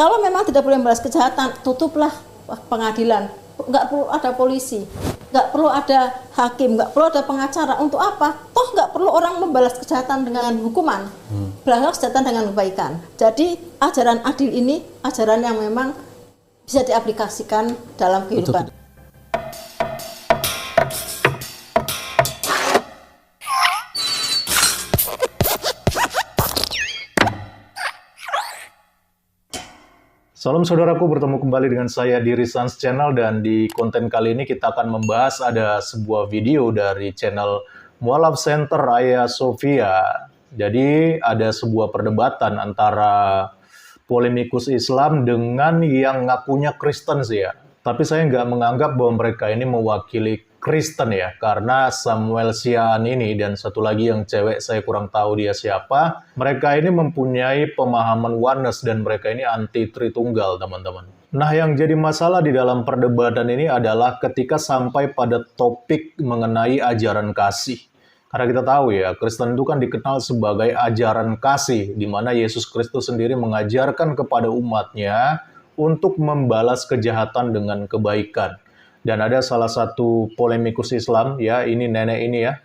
Kalau memang tidak boleh membalas kejahatan, tutuplah pengadilan. Nggak perlu ada polisi, nggak perlu ada hakim, nggak perlu ada pengacara. Untuk apa? Toh nggak perlu orang membalas kejahatan dengan hukuman, balas kejahatan dengan kebaikan. Jadi ajaran adil ini ajaran yang memang bisa diaplikasikan dalam kehidupan. Betul. Salam saudaraku, bertemu kembali dengan saya di Risans Channel, dan di konten kali ini kita akan membahas ada sebuah video dari channel Mualaf Center Hagia Sophia. Jadi ada sebuah perdebatan antara polemikus Islam dengan yang ngakunya Kristen sih ya. Tapi saya nggak menganggap bahwa mereka ini mewakili Kristen ya, karena Samuel Siaan ini dan satu lagi yang cewek saya kurang tahu dia siapa, mereka ini mempunyai pemahaman oneness dan mereka ini anti Tritunggal, teman-teman. Nah, yang jadi masalah di dalam perdebatan ini adalah ketika sampai pada topik mengenai ajaran kasih. Karena kita tahu ya, Kristen itu kan dikenal sebagai ajaran kasih, di mana Yesus Kristus sendiri mengajarkan kepada umatnya untuk membalas kejahatan dengan kebaikan. Dan ada salah satu polemikus Islam, ya ini nenek ini ya,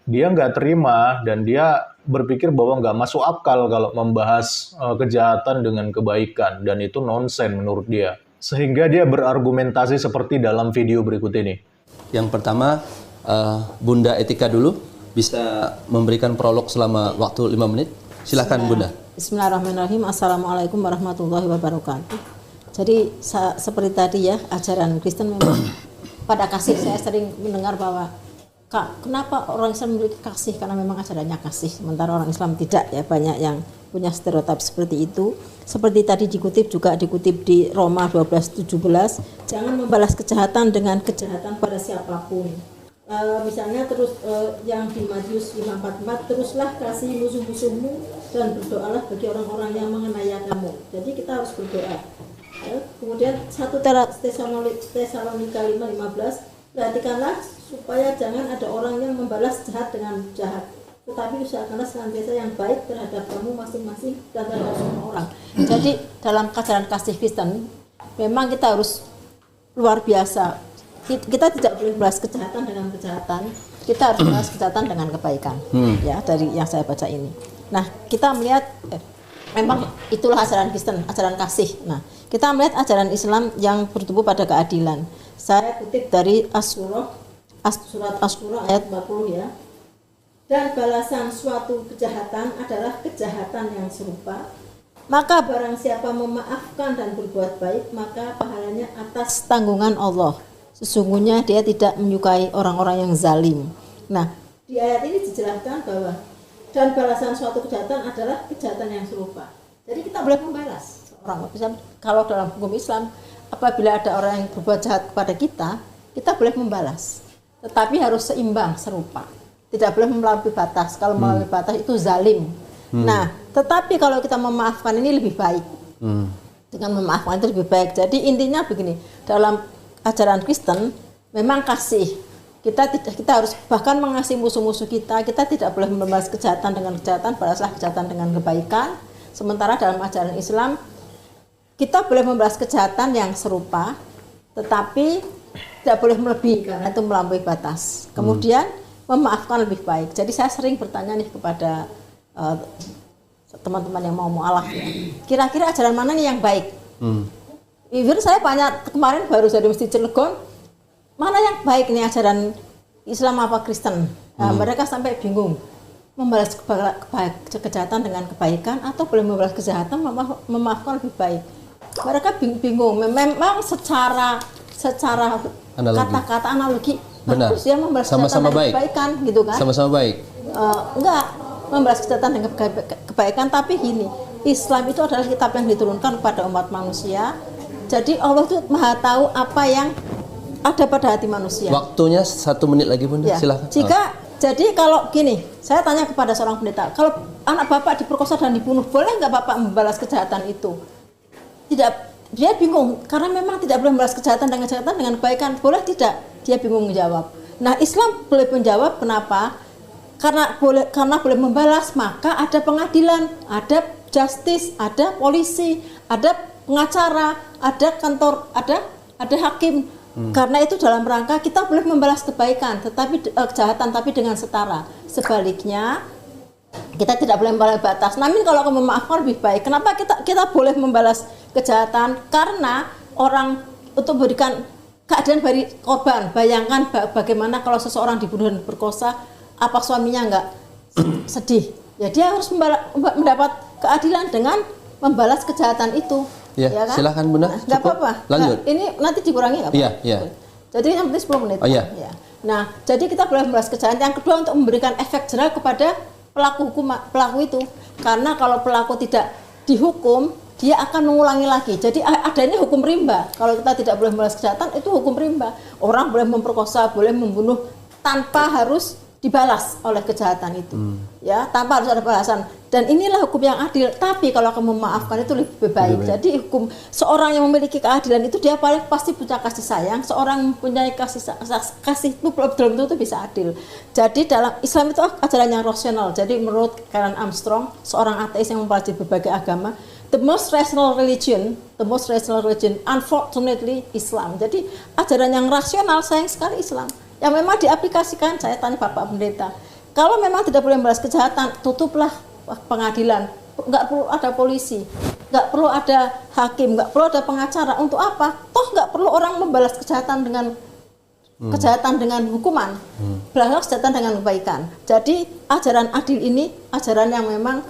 dia nggak terima dan dia berpikir bahwa nggak masuk akal kalau membahas kejahatan dengan kebaikan, dan itu nonsen menurut dia. Sehingga dia berargumentasi seperti dalam video berikut ini. Yang pertama, Bunda Etika dulu bisa memberikan prolog selama waktu 5 menit. Silakan Bunda. Bismillahirrahmanirrahim. Assalamualaikum warahmatullahi wabarakatuh. Jadi seperti tadi ya, ajaran Kristen memang pada kasih. Saya sering mendengar bahwa kenapa orang Islam memiliki kasih, karena memang ajarannya kasih, sementara orang Islam tidak ya, banyak yang punya stereotip seperti itu. Seperti tadi dikutip di Roma 12:17, jangan membalas kejahatan dengan kejahatan pada siapapun. Misalnya terus yang di Matius 5:44, teruslah kasih musuh-musuhmu dan berdoalah bagi orang-orang yang menganiaya kamu. Jadi kita harus berdoa. Kemudian 1 Tesalonika 5:15, perhatikanlah supaya jangan ada orang yang membalas jahat dengan jahat, tetapi usahakanlah senantiasa yang baik terhadap kamu masing-masing dan terhadap semua orang. Jadi dalam ajaran kasih Kristen memang kita harus luar biasa. Kita tidak boleh membalas kejahatan dengan kejahatan, kita harus membalas kejahatan dengan kebaikan. Ya, dari yang saya baca ini. Nah, kita melihat memang itulah ajaran Kristen, ajaran kasih. Nah, kita melihat ajaran Islam yang bertumbuh pada keadilan. Saya kutip dari surat Asy-Syura ayat 40 ya. Dan balasan suatu kejahatan adalah kejahatan yang serupa. Maka barang siapa memaafkan dan berbuat baik, maka pahalanya atas tanggungan Allah. Sesungguhnya dia tidak menyukai orang-orang yang zalim. Nah, di ayat ini dijelaskan bahwa dan balasan suatu kejahatan adalah kejahatan yang serupa. Jadi kita boleh membalas orang. Kalau dalam hukum Islam, apabila ada orang yang berbuat jahat kepada kita, kita boleh membalas. Tetapi harus seimbang, serupa. Tidak boleh melampaui batas. Kalau melampaui batas itu zalim. Nah, tetapi kalau kita memaafkan ini lebih baik. Dengan memaafkan itu lebih baik. Jadi intinya begini, dalam ajaran Kristen memang kasih. Kita harus bahkan mengasihi musuh-musuh kita. Kita tidak boleh membalas kejahatan dengan kejahatan, balaslah kejahatan dengan kebaikan. Sementara dalam ajaran Islam kita boleh membalas kejahatan yang serupa, tetapi tidak boleh melebihi karena itu melampaui batas. Kemudian memaafkan lebih baik. Jadi saya sering bertanya nih kepada teman-teman yang mau mualaf ya, kira-kira ajaran mana nih yang baik? Even saya banyak kemarin baru dari Masjid Cilegon, mana yang baik nih, ajaran Islam apa Kristen? Nah, mereka sampai bingung, membalas kejahatan dengan kebaikan atau boleh membalas kejahatan memaafkan lebih baik. Mereka bingung. Memang secara kata-kata analogi benar, ya membalas sama-sama kejahatan dengan baik, kebaikan gitu kan? Sama-sama baik. Enggak membalas kejahatan dengan kebaikan, tapi gini, Islam itu adalah kitab yang diturunkan kepada umat manusia. Jadi Allah itu Maha tahu apa yang ada pada hati manusia. Waktunya 1 menit lagi Bunda, ya. Silakan. Jadi kalau gini, saya tanya kepada seorang pendeta, kalau anak bapak diperkosa dan dibunuh, boleh nggak bapak membalas kejahatan itu? Tidak, dia bingung karena memang tidak boleh membalas kejahatan dengan kebaikan. Boleh tidak? Dia bingung menjawab. Nah, Islam boleh menjawab kenapa? Karena boleh membalas, maka ada pengadilan, ada justice, ada polisi, ada pengacara, ada kantor, ada hakim. Karena itu dalam rangka kita boleh membalas kebaikan, tetapi kejahatan tapi dengan setara. Sebaliknya kita tidak boleh membalas batas. Namun kalau kamu memaafkan lebih baik. Kenapa kita boleh membalas kejahatan? Karena orang untuk memberikan keadilan bagi korban. Bayangkan bagaimana kalau seseorang dibunuh dan berkosa, apa suaminya nggak sedih? Ya dia harus mendapat keadilan dengan membalas kejahatan itu. Ya, kan? Silakan Bunda. Nggak apa-apa. Lanjut. Nah, ini nanti dikurangi nggak apa-apa? Iya. Jadi yang penting 10 menit. Oh, iya. Ya. Nah, jadi kita boleh membalas kejahatan. Yang kedua untuk memberikan efek jerah kepada pelaku itu. Karena kalau pelaku tidak dihukum, dia akan mengulangi lagi. Jadi adanya hukum rimba. Kalau kita tidak boleh membalas kejahatan, itu hukum rimba. Orang boleh memperkosa, boleh membunuh tanpa harus dibalas oleh kejahatan itu, ya, tanpa harus ada balasan. Dan inilah hukum yang adil. Tapi kalau kamu memaafkan itu lebih baik. Jadi hukum seorang yang memiliki keadilan itu dia paling pasti punya kasih sayang. Seorang yang mempunyai kasih itu belum tentu bisa adil. Jadi dalam Islam itu ajaran yang rasional. Jadi menurut Karen Armstrong, seorang ateis yang mempelajari berbagai agama, the most rational religion, unfortunately Islam. Jadi ajaran yang rasional sayang sekali Islam. Yang memang diaplikasikan, saya tanya Bapak Pendeta, kalau memang tidak boleh membalas kejahatan, tutuplah pengadilan, nggak perlu ada polisi, nggak perlu ada hakim, nggak perlu ada pengacara. Untuk apa? Toh nggak perlu orang membalas kejahatan dengan hukuman, balas kejahatan dengan kebaikan. Jadi ajaran adil ini ajaran yang memang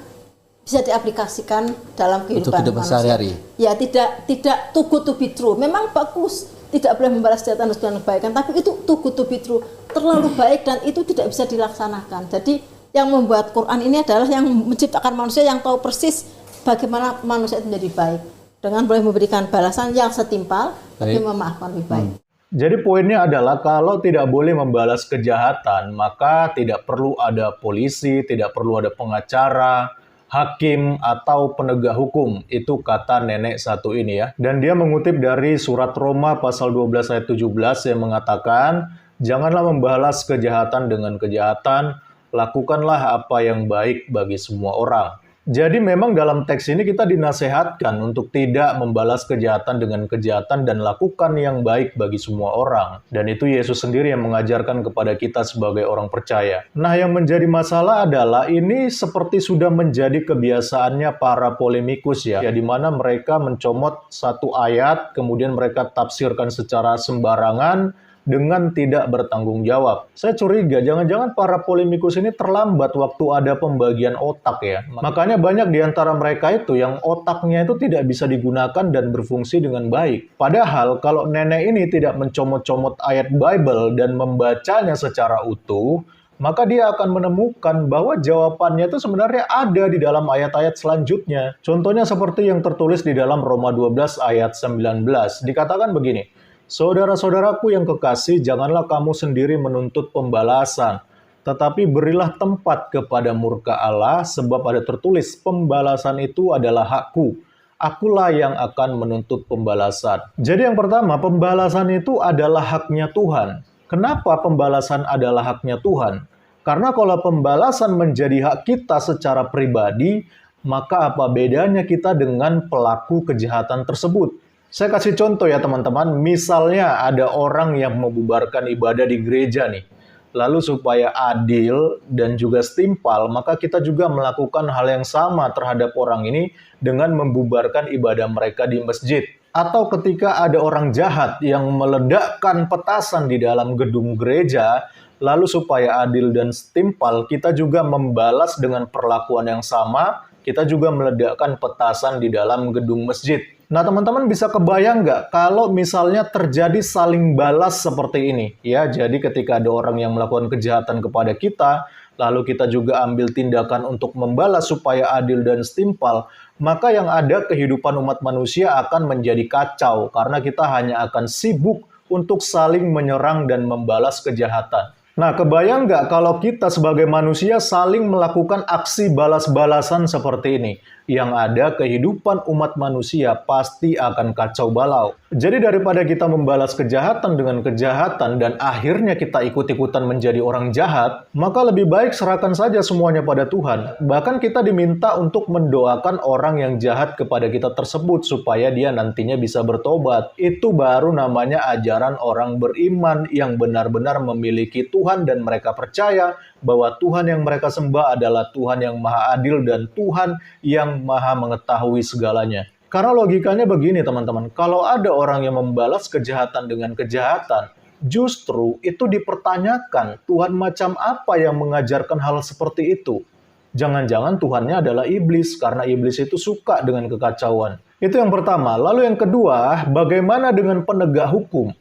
bisa diaplikasikan dalam kehidupan manusia. Sehari-hari. Ya tidak too good to be true. Memang bagus. Tidak boleh membalas kejahatan dengan kebaikan, tapi itu too good to be true, terlalu baik dan itu tidak bisa dilaksanakan. Jadi yang membuat Quran ini adalah yang menciptakan manusia yang tahu persis bagaimana manusia itu menjadi baik, dengan boleh memberikan balasan yang setimpal, tapi memaafkan lebih baik. Jadi poinnya adalah kalau tidak boleh membalas kejahatan, maka tidak perlu ada polisi, tidak perlu ada pengacara, hakim atau penegak hukum. Itu kata nenek satu ini ya. Dan dia mengutip dari surat Roma pasal 12 ayat 17 yang mengatakan, janganlah membalas kejahatan dengan kejahatan, lakukanlah apa yang baik bagi semua orang. Jadi memang dalam teks ini kita dinasehatkan untuk tidak membalas kejahatan dengan kejahatan dan lakukan yang baik bagi semua orang. Dan itu Yesus sendiri yang mengajarkan kepada kita sebagai orang percaya. Nah, yang menjadi masalah adalah ini seperti sudah menjadi kebiasaannya para polemikus ya, di mana mereka mencomot satu ayat, kemudian mereka tafsirkan secara sembarangan, dengan tidak bertanggung jawab. Saya curiga, jangan-jangan para polemikus ini terlambat waktu ada pembagian otak ya. Makanya banyak di antara mereka itu yang otaknya itu tidak bisa digunakan dan berfungsi dengan baik. Padahal kalau nenek ini tidak mencomot-comot ayat Bible dan membacanya secara utuh, maka dia akan menemukan bahwa jawabannya itu sebenarnya ada di dalam ayat-ayat selanjutnya. Contohnya seperti yang tertulis di dalam Roma 12 ayat 19. Dikatakan begini, saudara-saudaraku yang kekasih, janganlah kamu sendiri menuntut pembalasan, tetapi berilah tempat kepada murka Allah, sebab ada tertulis, pembalasan itu adalah hakku. Akulah yang akan menuntut pembalasan. Jadi yang pertama, pembalasan itu adalah haknya Tuhan. Kenapa pembalasan adalah haknya Tuhan? Karena kalau pembalasan menjadi hak kita secara pribadi, maka apa bedanya kita dengan pelaku kejahatan tersebut? Saya kasih contoh ya teman-teman, misalnya ada orang yang membubarkan ibadah di gereja nih. Lalu supaya adil dan juga setimpal, maka kita juga melakukan hal yang sama terhadap orang ini dengan membubarkan ibadah mereka di masjid. Atau ketika ada orang jahat yang meledakkan petasan di dalam gedung gereja, lalu supaya adil dan setimpal, kita juga membalas dengan perlakuan yang sama, kita juga meledakkan petasan di dalam gedung masjid. Nah, teman-teman bisa kebayang nggak kalau misalnya terjadi saling balas seperti ini? Ya, jadi ketika ada orang yang melakukan kejahatan kepada kita, lalu kita juga ambil tindakan untuk membalas supaya adil dan setimpal, maka yang ada kehidupan umat manusia akan menjadi kacau karena kita hanya akan sibuk untuk saling menyerang dan membalas kejahatan. Nah, kebayang nggak kalau kita sebagai manusia saling melakukan aksi balas-balasan seperti ini? yang ada kehidupan umat manusia pasti akan kacau balau. Jadi daripada kita membalas kejahatan dengan kejahatan dan akhirnya kita ikut-ikutan menjadi orang jahat, maka lebih baik serahkan saja semuanya pada Tuhan. Bahkan kita diminta untuk mendoakan orang yang jahat kepada kita tersebut supaya dia nantinya bisa bertobat. Itu baru namanya ajaran orang beriman yang benar-benar memiliki Tuhan dan mereka percaya bahwa Tuhan yang mereka sembah adalah Tuhan yang maha adil dan Tuhan yang maha mengetahui segalanya. Karena logikanya begini teman-teman, kalau ada orang yang membalas kejahatan dengan kejahatan, justru itu dipertanyakan, Tuhan macam apa yang mengajarkan hal seperti itu? Jangan-jangan Tuhannya adalah iblis, karena iblis itu suka dengan kekacauan. Itu yang pertama. Lalu yang kedua, bagaimana dengan penegak hukum?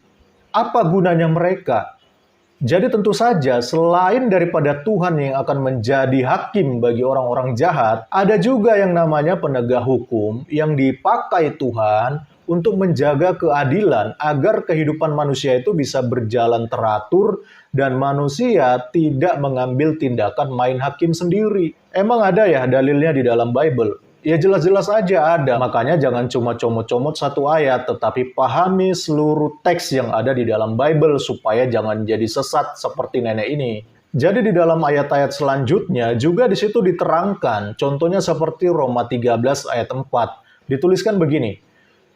Apa gunanya mereka? Jadi tentu saja selain daripada Tuhan yang akan menjadi hakim bagi orang-orang jahat, ada juga yang namanya penegak hukum yang dipakai Tuhan untuk menjaga keadilan agar kehidupan manusia itu bisa berjalan teratur dan manusia tidak mengambil tindakan main hakim sendiri. Emang ada ya dalilnya di dalam Bible? Ya jelas-jelas aja ada. Makanya jangan cuma comot-comot satu ayat, tetapi pahami seluruh teks yang ada di dalam Bible supaya jangan jadi sesat seperti nenek ini. Jadi di dalam ayat-ayat selanjutnya juga di situ diterangkan, contohnya seperti Roma 13 ayat 4. Dituliskan begini,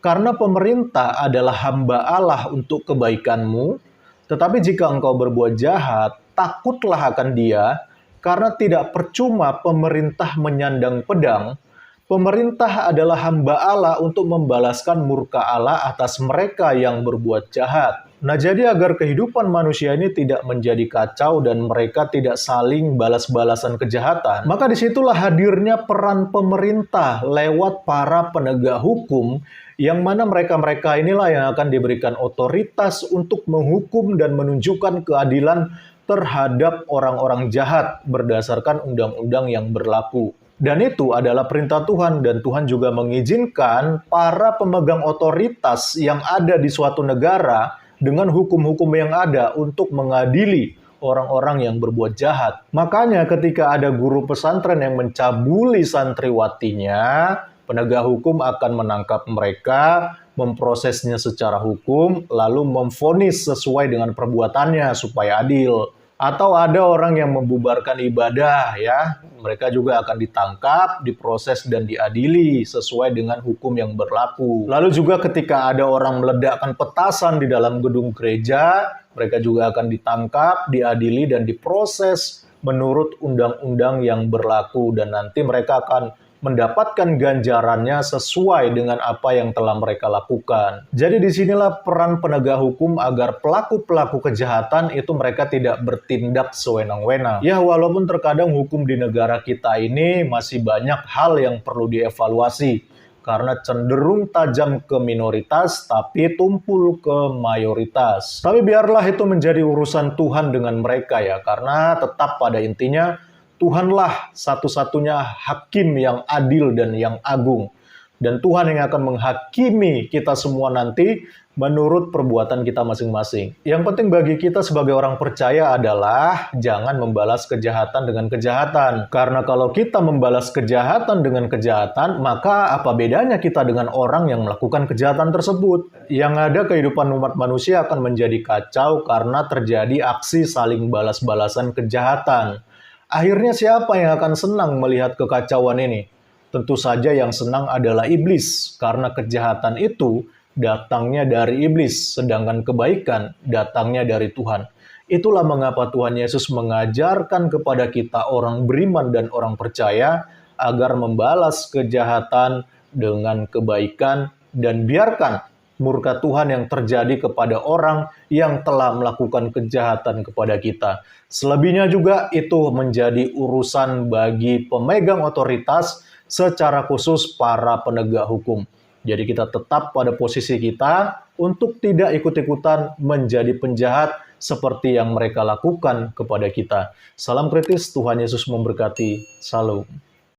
karena pemerintah adalah hamba Allah untuk kebaikanmu, tetapi jika engkau berbuat jahat, takutlah akan dia, karena tidak percuma pemerintah menyandang pedang. Pemerintah adalah hamba Allah untuk membalaskan murka Allah atas mereka yang berbuat jahat. Nah, jadi agar kehidupan manusia ini tidak menjadi kacau dan mereka tidak saling balas-balasan kejahatan, maka disitulah hadirnya peran pemerintah lewat para penegak hukum, yang mana mereka-mereka inilah yang akan diberikan otoritas untuk menghukum dan menunjukkan keadilan terhadap orang-orang jahat berdasarkan undang-undang yang berlaku. Dan itu adalah perintah Tuhan, dan Tuhan juga mengizinkan para pemegang otoritas yang ada di suatu negara dengan hukum-hukum yang ada untuk mengadili orang-orang yang berbuat jahat. Makanya ketika ada guru pesantren yang mencabuli santriwatinya, penegak hukum akan menangkap mereka, memprosesnya secara hukum, lalu memvonis sesuai dengan perbuatannya supaya adil. Atau ada orang yang membubarkan ibadah, ya, mereka juga akan ditangkap, diproses dan diadili sesuai dengan hukum yang berlaku. Lalu juga ketika ada orang meledakkan petasan di dalam gedung gereja, mereka juga akan ditangkap, diadili dan diproses menurut undang-undang yang berlaku, dan nanti mereka akan mendapatkan ganjarannya sesuai dengan apa yang telah mereka lakukan. Jadi disinilah peran penegak hukum agar pelaku-pelaku kejahatan itu mereka tidak bertindak sewenang-wenang. Ya, walaupun terkadang hukum di negara kita ini masih banyak hal yang perlu dievaluasi, karena cenderung tajam ke minoritas tapi tumpul ke mayoritas. Tapi biarlah itu menjadi urusan Tuhan dengan mereka ya, karena tetap pada intinya Tuhanlah satu-satunya hakim yang adil dan yang agung. Dan Tuhan yang akan menghakimi kita semua nanti menurut perbuatan kita masing-masing. Yang penting bagi kita sebagai orang percaya adalah jangan membalas kejahatan dengan kejahatan. Karena kalau kita membalas kejahatan dengan kejahatan, maka apa bedanya kita dengan orang yang melakukan kejahatan tersebut? Yang ada kehidupan umat manusia akan menjadi kacau karena terjadi aksi saling balas-balasan kejahatan. Akhirnya siapa yang akan senang melihat kekacauan ini? Tentu saja yang senang adalah iblis, karena kejahatan itu datangnya dari iblis, sedangkan kebaikan datangnya dari Tuhan. Itulah mengapa Tuhan Yesus mengajarkan kepada kita orang beriman dan orang percaya agar membalas kejahatan dengan kebaikan dan biarkan murka Tuhan yang terjadi kepada orang yang telah melakukan kejahatan kepada kita. Selebihnya juga itu menjadi urusan bagi pemegang otoritas, secara khusus para penegak hukum. Jadi kita tetap pada posisi kita untuk tidak ikut-ikutan menjadi penjahat seperti yang mereka lakukan kepada kita. Salam kritis, Tuhan Yesus memberkati. Salam.